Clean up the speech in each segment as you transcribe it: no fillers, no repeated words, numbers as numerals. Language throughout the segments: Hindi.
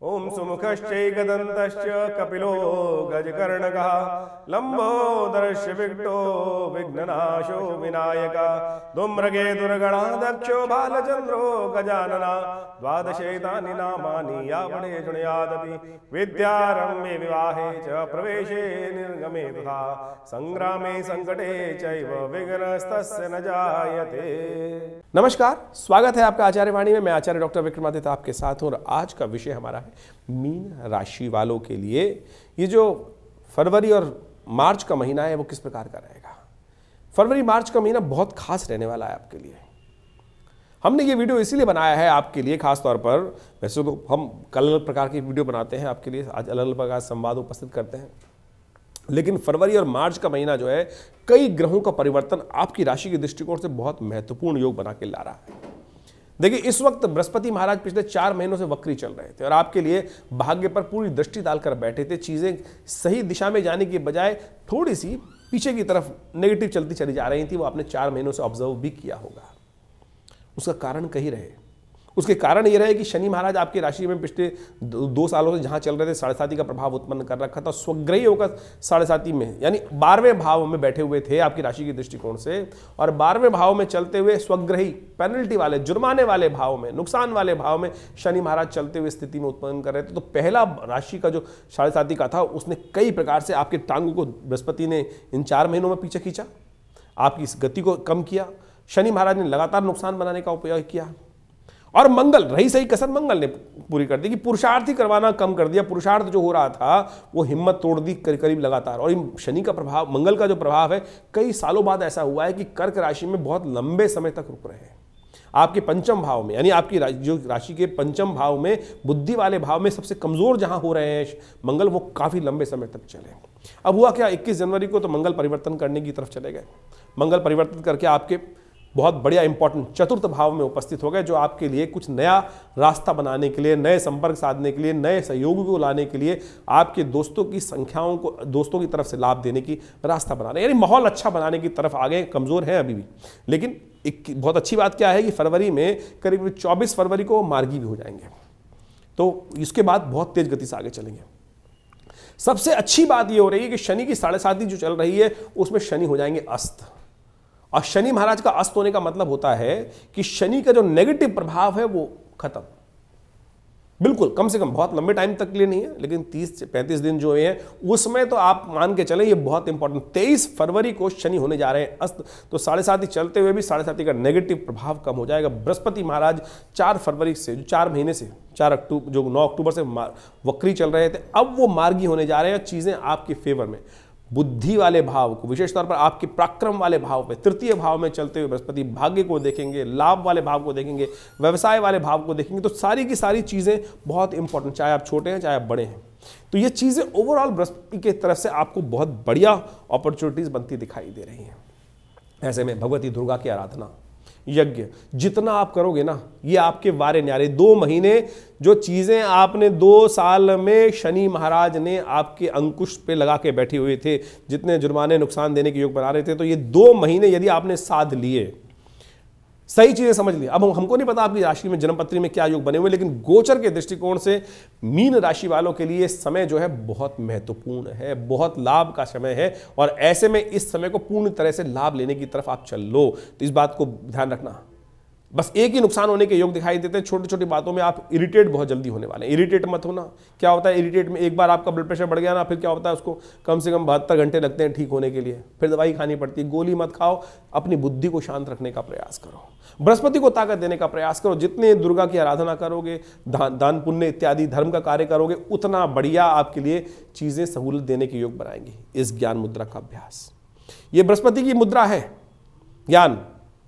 ओम सुमुखश्चैकदन्तश्च कपिलो गजकर्णकः लम्बोदरश्च विकटो विघ्ननाशो विनायकः धूम्रकेतुर्गणाध्यक्षो बालचन्द्रो गजानना द्वादशैतानि नामानि यावने शृणुयादपि विद्यारम्भे विवाहे च प्रवेशे निर्गमे तथा संग्रामे संकटे चैव विघ्नस्तस्य न जायते। नमस्कार, स्वागत है आपका आचार्य वाणी में। मैं आचार्य डॉक्टर विक्रमादित्य आपके साथ हूं और आज का विषय हमारा है मीन राशि वालों के लिए ये जो फरवरी और मार्च का महीना है वो किस प्रकार का रहेगा। फरवरी मार्च का महीना बहुत खास रहने वाला है आपके लिए। हमने ये वीडियो इसीलिए बनाया है आपके लिए खास तौर पर। वैसे तो हम अलग अलग प्रकार की वीडियो बनाते हैं आपके लिए, आज अलग अलग प्रकार संवाद उपस्थित करते हैं, लेकिन फरवरी और मार्च का महीना जो है कई ग्रहों का परिवर्तन आपकी राशि के दृष्टिकोण से बहुत महत्वपूर्ण योग बना के ला रहा है। देखिए, इस वक्त बृहस्पति महाराज पिछले 4 महीनों से वक्री चल रहे थे और आपके लिए भाग्य पर पूरी दृष्टि डालकर बैठे थे। चीजें सही दिशा में जाने की बजाय थोड़ी सी पीछे की तरफ नेगेटिव चलती चली जा रही थी। वो आपने 4 महीनों से ऑब्जर्व भी किया होगा। उसका कारण कहीं रहे, उसके कारण ये रहे कि शनि महाराज आपकी राशि में पिछले 2 सालों से जहां चल रहे थे 7.5 का प्रभाव उत्पन्न कर रखा था। स्वग्रही होकर 7.5 में यानी 12वें भाव में बैठे हुए थे आपकी राशि के दृष्टिकोण से, और 12वें भाव में चलते हुए स्वग्रही पेनल्टी वाले, जुर्माने वाले भाव में, नुकसान वाले भाव में शनि महाराज चलते हुए स्थिति में उत्पन्न कर रहे थे। तो पहला राशि का जो 7.5 का था उसने कई प्रकार से आपके टांगों को बृहस्पति ने इन 4 महीनों में पीछे खींचा, आपकी इस गति को कम किया। शनि महाराज ने लगातार नुकसान बनाने का उपयोग किया और मंगल रही सही कसर मंगल ने पूरी कर दी कि पुरुषार्थ ही करवाना कम कर दिया। पुरुषार्थ जो हो रहा था वो हिम्मत तोड़ दी करीब लगातार। और शनि का प्रभाव, मंगल का जो प्रभाव है, कई सालों बाद ऐसा हुआ है कि कर्क राशि में बहुत लंबे समय तक रुक रहे हैं। आपके पंचम भाव में, यानी आपकी जो राशि के पंचम भाव में, बुद्धि वाले भाव में सबसे कमजोर जहां हो रहे हैं मंगल, वो काफी लंबे समय तक चले। अब हुआ क्या, 21 जनवरी को तो मंगल परिवर्तन करने की तरफ चले गए। मंगल परिवर्तन करके आपके बहुत बढ़िया इंपॉर्टेंट चतुर्थ भाव में उपस्थित हो गए, जो आपके लिए कुछ नया रास्ता बनाने के लिए, नए संपर्क साधने के लिए, नए सहयोग को लाने के लिए, आपके दोस्तों की संख्याओं को, दोस्तों की तरफ से लाभ देने की रास्ता बनाने, यानी माहौल अच्छा बनाने की तरफ आ गए। कमजोर है अभी भी, लेकिन एक बहुत अच्छी बात क्या है कि फरवरी में करीब 24 फरवरी को मार्गी भी हो जाएंगे, तो इसके बाद बहुत तेज गति से आगे चलेंगे। सबसे अच्छी बात यह हो रही है कि शनि की 7.5 जो चल रही है उसमें शनि हो जाएंगे अस्त। और शनि महाराज का अस्त होने का मतलब होता है कि शनि का जो नेगेटिव प्रभाव है वो खत्म, बिल्कुल, कम से कम, बहुत लंबे टाइम तक के लिए नहीं है, लेकिन 30 से 35 दिन जो है उसमें तो आप मान के चलें ये बहुत इंपॉर्टेंट। 23 फरवरी को शनि होने जा रहे हैं अस्त, तो 7.5 चलते हुए भी 7.5 का नेगेटिव प्रभाव कम हो जाएगा। बृहस्पति महाराज 4 फरवरी से, जो 4 महीने से, 4 अक्टूबर, जो 9 अक्टूबर से वक्री चल रहे थे, अब वो मार्गी होने जा रहे हैं। चीजें आपके फेवर में, बुद्धि वाले भाव को, विशेष तौर पर आपके पराक्रम वाले भाव पे, तृतीय भाव में चलते हुए बृहस्पति भाग्य को देखेंगे, लाभ वाले भाव को देखेंगे, व्यवसाय वाले भाव को देखेंगे। तो सारी की सारी चीजें बहुत इंपॉर्टेंट, चाहे आप छोटे हैं चाहे आप बड़े हैं, तो ये चीजें ओवरऑल बृहस्पति की तरफ से आपको बहुत बढ़िया अपॉर्चुनिटीज बनती दिखाई दे रही हैं। ऐसे में भगवती दुर्गा की आराधना, यज्ञ जितना आप करोगे ना, ये आपके वारे न्यारे 2 महीने, जो चीजें आपने 2 साल में शनि महाराज ने आपके अंकुश पे लगा के बैठे हुए थे, जितने जुर्माने नुकसान देने के योग बना रहे थे, तो ये 2 महीने यदि आपने साध लिए, सही चीजें समझ ली। अब हमको नहीं पता आपकी राशि में, जन्मपत्री में क्या योग बने हुए, लेकिन गोचर के दृष्टिकोण से मीन राशि वालों के लिए समय जो है बहुत महत्वपूर्ण है, बहुत लाभ का समय है। और ऐसे में इस समय को पूर्ण तरह से लाभ लेने की तरफ आप चल लो, तो इस बात को ध्यान रखना। बस एक ही नुकसान होने के योग दिखाई देते हैं, छोटी छोटी बातों में आप इरिटेट बहुत जल्दी होने वाले हैं। इरिटेट मत होना। क्या होता है इरिटेट में, एक बार आपका ब्लड प्रेशर बढ़ गया ना, फिर क्या होता है उसको कम से कम 72 घंटे लगते हैं ठीक होने के लिए, फिर दवाई खानी पड़ती है। गोली मत खाओ, अपनी बुद्धि को शांत रखने का प्रयास करो, बृहस्पति को ताकत देने का प्रयास करो। जितने दुर्गा की आराधना करोगे, दान पुण्य इत्यादि धर्म का कार्य करोगे, उतना बढ़िया आपके लिए चीजें सहूलत देने के योग बनाएंगी। इस ज्ञान मुद्रा का अभ्यास, ये बृहस्पति की मुद्रा है। ज्ञान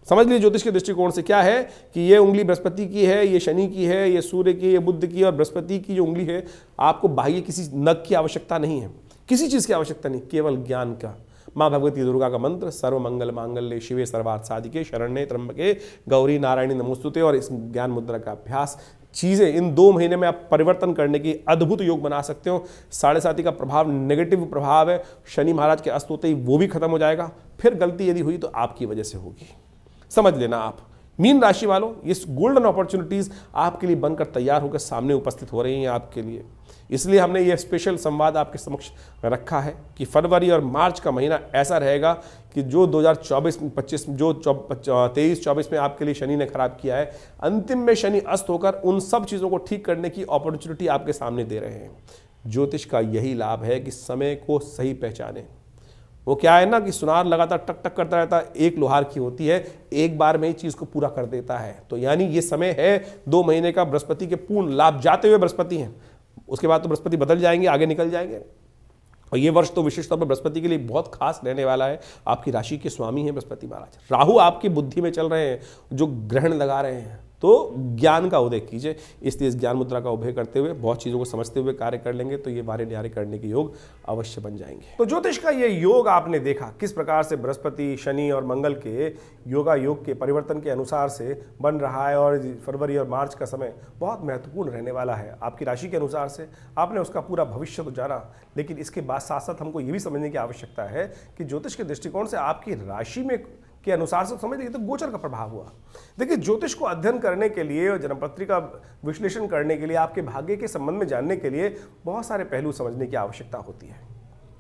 समझ लीजिए ज्योतिष के दृष्टिकोण से क्या है कि ये उंगली बृहस्पति की है, ये शनि की है, ये सूर्य की, ये बुध की, और बृहस्पति की जो उंगली है, आपको बाह्य किसी नख की आवश्यकता नहीं है, किसी चीज की आवश्यकता नहीं, केवल ज्ञान का। माँ भगवती दुर्गा का मंत्र, सर्व मंगल मांगल्ये शिवे सर्वार्थ साधिके शरण्ये त्र्यंबके गौरी नारायणी नमोस्तुते, और इस ज्ञान मुद्रा का अभ्यास, चीजें इन 2 महीने में आप परिवर्तन करने की अद्भुत योग बना सकते हो। 7.5 का प्रभाव, नेगेटिव प्रभाव है, शनि महाराज के अस्त होते ही वो भी खत्म हो जाएगा। फिर गलती यदि हुई तो आपकी वजह से होगी, समझ लेना आप। मीन राशि वालों, ये गोल्डन अपॉर्चुनिटीज आपके लिए बनकर तैयार होकर सामने उपस्थित हो रही हैं आपके लिए। इसलिए हमने ये स्पेशल संवाद आपके समक्ष रखा है कि फरवरी और मार्च का महीना ऐसा रहेगा कि जो 2024-25 जो 23-24 में आपके लिए शनि ने खराब किया है, अंतिम में शनि अस्त होकर उन सब चीज़ों को ठीक करने की अपॉर्चुनिटी आपके सामने दे रहे हैं। ज्योतिष का यही लाभ है कि समय को सही पहचाने। वो क्या है ना कि सुनार लगातार टक टक करता रहता है, एक लोहार की होती है, एक बार में ही चीज़ को पूरा कर देता है। तो यानी ये समय है 2 महीने का, बृहस्पति के पूर्ण लाभ जाते हुए बृहस्पति हैं, उसके बाद तो बृहस्पति बदल जाएंगे, आगे निकल जाएंगे। और ये वर्ष तो विशेष तौर पर बृहस्पति के लिए बहुत खास रहने वाला है। आपकी राशि के स्वामी हैं बृहस्पति महाराज। राहु आपकी बुद्धि में चल रहे हैं, जो ग्रहण लगा रहे हैं, तो ज्ञान का उदय कीजिए। इसलिए इस ज्ञान मुद्रा का उदय करते हुए बहुत चीज़ों को समझते हुए कार्य कर लेंगे तो ये वारे न्यारे करने के योग अवश्य बन जाएंगे। तो ज्योतिष का ये योग आपने देखा किस प्रकार से बृहस्पति, शनि और मंगल के योगा योग के परिवर्तन के अनुसार से बन रहा है, और फरवरी और मार्च का समय बहुत महत्वपूर्ण रहने वाला है आपकी राशि के अनुसार से। आपने उसका पूरा भविष्य तो जाना, लेकिन इसके बाद साथ साथ हमको ये भी समझने की आवश्यकता है कि ज्योतिष के दृष्टिकोण से आपकी राशि में के अनुसार से समझ लीजिए तो गोचर का प्रभाव हुआ। देखिए, ज्योतिष को अध्ययन करने के लिए और जन्मपत्री का विश्लेषण करने के लिए, आपके भाग्य के संबंध में जानने के लिए बहुत सारे पहलू समझने की आवश्यकता होती है।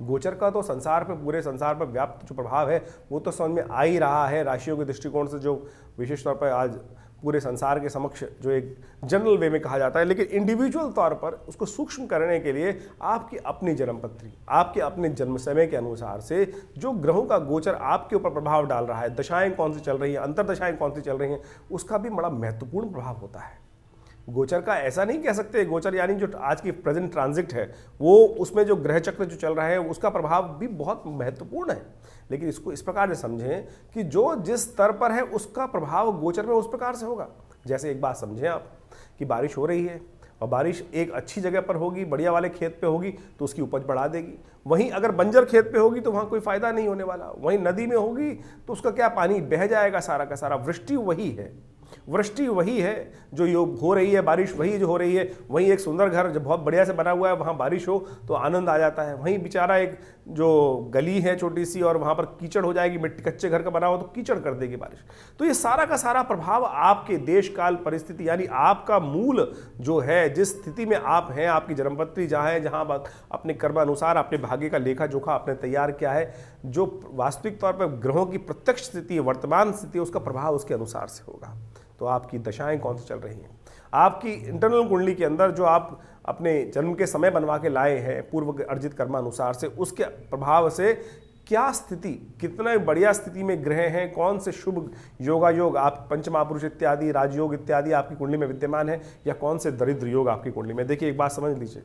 गोचर का तो संसार पे, पूरे संसार पर व्याप्त जो प्रभाव है वो तो समझ में आ ही रहा है राशियों के दृष्टिकोण से, जो विशेष तौर पर आज पूरे संसार के समक्ष जो एक जनरल वे में कहा जाता है। लेकिन इंडिविजुअल तौर पर उसको सूक्ष्म करने के लिए आपकी अपनी जन्मपत्री, आपके अपने जन्म समय के अनुसार से जो ग्रहों का गोचर आपके ऊपर प्रभाव डाल रहा है, दशाएं कौन सी चल रही हैं, अंतरदशाएं कौन सी चल रही हैं, उसका भी बड़ा महत्वपूर्ण प्रभाव होता है। गोचर का ऐसा नहीं कह सकते, गोचर यानी जो आज की प्रेजेंट ट्रांजिट है वो, उसमें जो ग्रह चक्र जो चल रहा है उसका प्रभाव भी बहुत महत्वपूर्ण है। लेकिन इसको इस प्रकार से समझें कि जो जिस स्तर पर है उसका प्रभाव गोचर में उस प्रकार से होगा। जैसे एक बात समझें आप कि बारिश हो रही है और बारिश एक अच्छी जगह पर होगी, बढ़िया वाले खेत पे होगी तो उसकी उपज बढ़ा देगी। वहीं अगर बंजर खेत पे होगी तो वहाँ कोई फायदा नहीं होने वाला। वहीं नदी में होगी तो उसका क्या, पानी बह जाएगा सारा का सारा। वृष्टि वही है, वृष्टि वही है जो योग हो रही है, बारिश वही जो हो रही है। वहीं एक सुंदर घर जब बहुत बढ़िया से बना हुआ है, वहाँ बारिश हो तो आनंद आ जाता है। वहीं बेचारा एक जो गली है छोटी सी और वहाँ पर कीचड़ हो जाएगी, मिट्टी कच्चे घर का बना हो तो कीचड़ कर देगी बारिश। तो ये सारा का सारा प्रभाव आपके देश काल परिस्थिति, यानी आपका मूल जो है, जिस स्थिति में आप हैं, आपकी जन्मपत्री जहाँ है, जहाँ अपने कर्मानुसार अपने भाग्य का लेखा जोखा आपने तैयार किया है, जो वास्तविक तौर पर ग्रहों की प्रत्यक्ष स्थिति है, वर्तमान स्थिति है, उसका प्रभाव उसके अनुसार से होगा। तो आपकी दशाएं कौन सी चल रही हैं, आपकी इंटरनल कुंडली के अंदर जो आप अपने जन्म के समय बनवा के लाए हैं पूर्व अर्जित कर्मानुसार से, उसके प्रभाव से क्या स्थिति, कितना बढ़िया स्थिति में ग्रह हैं, कौन से शुभ योगा योग आप पंचमहापुरुष इत्यादि, राजयोग इत्यादि आपकी कुंडली में विद्यमान है, या कौन से दरिद्र योग आपकी कुंडली में। देखिए, एक बात समझ लीजिए,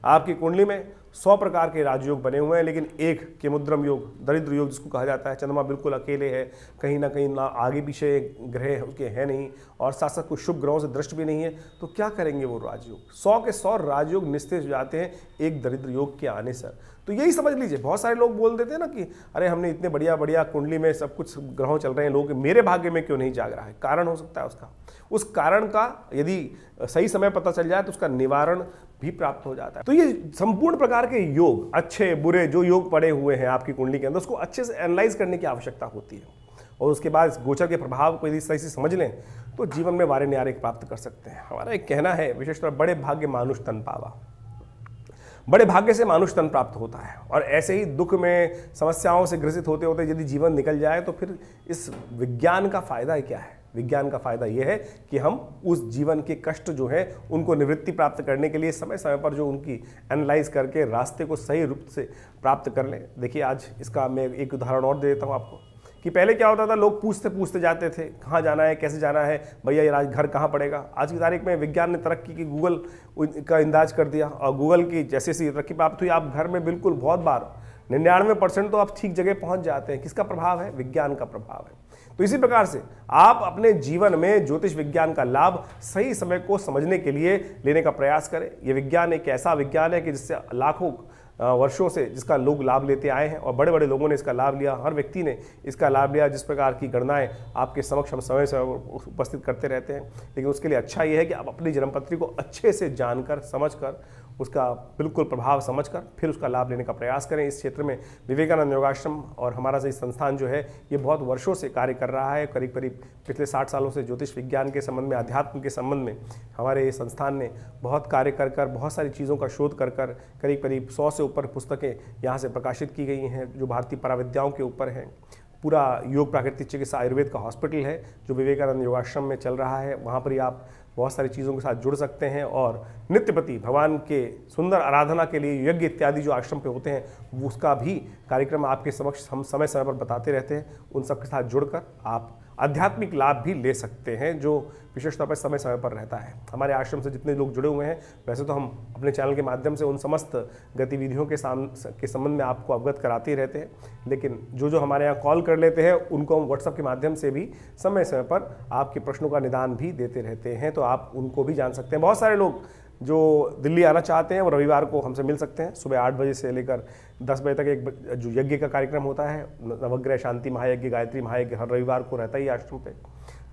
आपकी कुंडली में 100 प्रकार के राजयोग बने हुए हैं, लेकिन एक केमुद्रम योग, दरिद्र योग जिसको कहा जाता है, चंद्रमा बिल्कुल अकेले है, कहीं ना कहीं ना आगे पीछे ग्रह उसके हैं नहीं, और साथ साथ कुछ शुभ ग्रहों से दृष्टि भी नहीं है। तो क्या करेंगे वो राजयोग? 100 के 100 राजयोग निस्तेज हो जाते हैं एक दरिद्र योग के आने से। तो यही समझ लीजिए, बहुत सारे लोग बोल देते हैं ना कि अरे हमने इतने बढ़िया बढ़िया कुंडली में सब कुछ ग्रहों चल रहे हैं, लोग मेरे भाग्य में क्यों नहीं जाग रहा है। कारण हो सकता है उसका, उस कारण का यदि सही समय पता चल जाए तो उसका निवारण भी प्राप्त हो जाता है। तो ये संपूर्ण प्रकार के योग, अच्छे बुरे जो योग पड़े हुए हैं आपकी कुंडली के अंदर, उसको अच्छे से एनालाइज करने की आवश्यकता होती है, और उसके बाद गोचर के प्रभाव को यदि सही से समझ लें तो जीवन में वारे न्यारे प्राप्त कर सकते हैं। हमारा एक कहना है विशेषतौर, बड़े भाग्य मानुष तन पावा, बड़े भाग्य से मानुष तन प्राप्त होता है। और ऐसे ही दुख में समस्याओं से ग्रसित होते होते यदि जीवन निकल जाए तो फिर इस विज्ञान का फायदा क्या है? विज्ञान का फायदा यह है कि हम उस जीवन के कष्ट जो है उनको निवृत्ति प्राप्त करने के लिए समय समय पर जो उनकी एनालाइज करके रास्ते को सही रूप से प्राप्त कर लें। देखिए, आज इसका मैं एक उदाहरण और दे देता हूँ आपको कि पहले क्या होता था, लोग पूछते पूछते जाते थे कहाँ जाना है, कैसे जाना है, भैया ये घर कहाँ पड़ेगा। आज की तारीख में विज्ञान ने तरक्की की, गूगल का इंदाज कर दिया, और गूगल की जैसे जैसे तरक्की प्राप्त हुई, आप घर में बिल्कुल बहुत बार 99% तो आप ठीक जगह पहुँच जाते हैं। किसका प्रभाव है? विज्ञान का प्रभाव है। तो इसी प्रकार से आप अपने जीवन में ज्योतिष विज्ञान का लाभ सही समय को समझने के लिए लेने का प्रयास करें। यह विज्ञान एक ऐसा विज्ञान है कि जिससे लाखों वर्षों से जिसका लोग लाभ लेते आए हैं और बड़े बड़े लोगों ने इसका लाभ लिया, हर व्यक्ति ने इसका लाभ लिया। जिस प्रकार की गणनाएं आपके समक्ष हम समय समय उपस्थित करते रहते हैं, लेकिन उसके लिए अच्छा ये है कि आप अपनी जन्मपत्री को अच्छे से जानकर समझकर उसका बिल्कुल प्रभाव समझकर फिर उसका लाभ लेने का प्रयास करें। इस क्षेत्र में विवेकानंद योगाश्रम और हमारा सही संस्थान जो है ये बहुत वर्षों से कार्य कर रहा है। करीब करीब पिछले 60 सालों से ज्योतिष विज्ञान के संबंध में, अध्यात्म के संबंध में हमारे संस्थान ने बहुत कार्य कर बहुत सारी चीज़ों का शोध कर करीब करीब 100 से ऊपर पुस्तकें यहाँ से प्रकाशित की गई हैं जो भारतीय पराविद्याओं के ऊपर हैं। पूरा योग प्राकृतिक चिकित्सा आयुर्वेद का हॉस्पिटल है जो विवेकानंद योगाश्रम में चल रहा है। वहाँ पर ही आप बहुत सारी चीज़ों के साथ जुड़ सकते हैं और नित्यप्रति भगवान के सुंदर आराधना के लिए यज्ञ इत्यादि जो आश्रम पे होते हैं उसका भी कार्यक्रम आपके समक्ष हम समय समय पर बताते रहते हैं। उन सब के साथ जुड़कर आप आध्यात्मिक लाभ भी ले सकते हैं जो विशेष तौर पर समय समय पर रहता है। हमारे आश्रम से जितने लोग जुड़े हुए हैं, वैसे तो हम अपने चैनल के माध्यम से उन समस्त गतिविधियों के संबंध में आपको अवगत कराते ही रहते हैं, लेकिन जो हमारे यहाँ कॉल कर लेते हैं उनको हम व्हाट्सएप के माध्यम से भी समय समय पर आपके प्रश्नों का निदान भी देते रहते हैं, तो आप उनको भी जान सकते हैं। बहुत सारे लोग जो दिल्ली आना चाहते हैं वो रविवार को हमसे मिल सकते हैं। सुबह 8 बजे से लेकर 10 बजे तक एक जो यज्ञ का कार्यक्रम होता है, नवग्रह शांति महायज्ञ, गायत्री महायज्ञ हर रविवार को रहता ही आश्रम पे।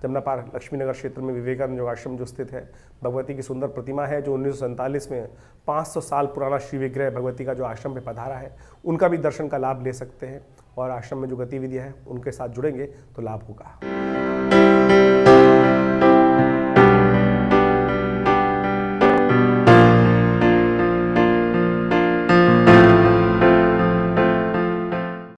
जमुना पार लक्ष्मीनगर क्षेत्र में विवेकानंद योगाश्रम जो स्थित है, भगवती की सुंदर प्रतिमा है जो 1947 में 500 साल पुराना श्री विग्रह भगवती का जो आश्रम पे पधारा है, उनका भी दर्शन का लाभ ले सकते हैं और आश्रम में जो गतिविधियाँ हैं उनके साथ जुड़ेंगे तो लाभ होगा।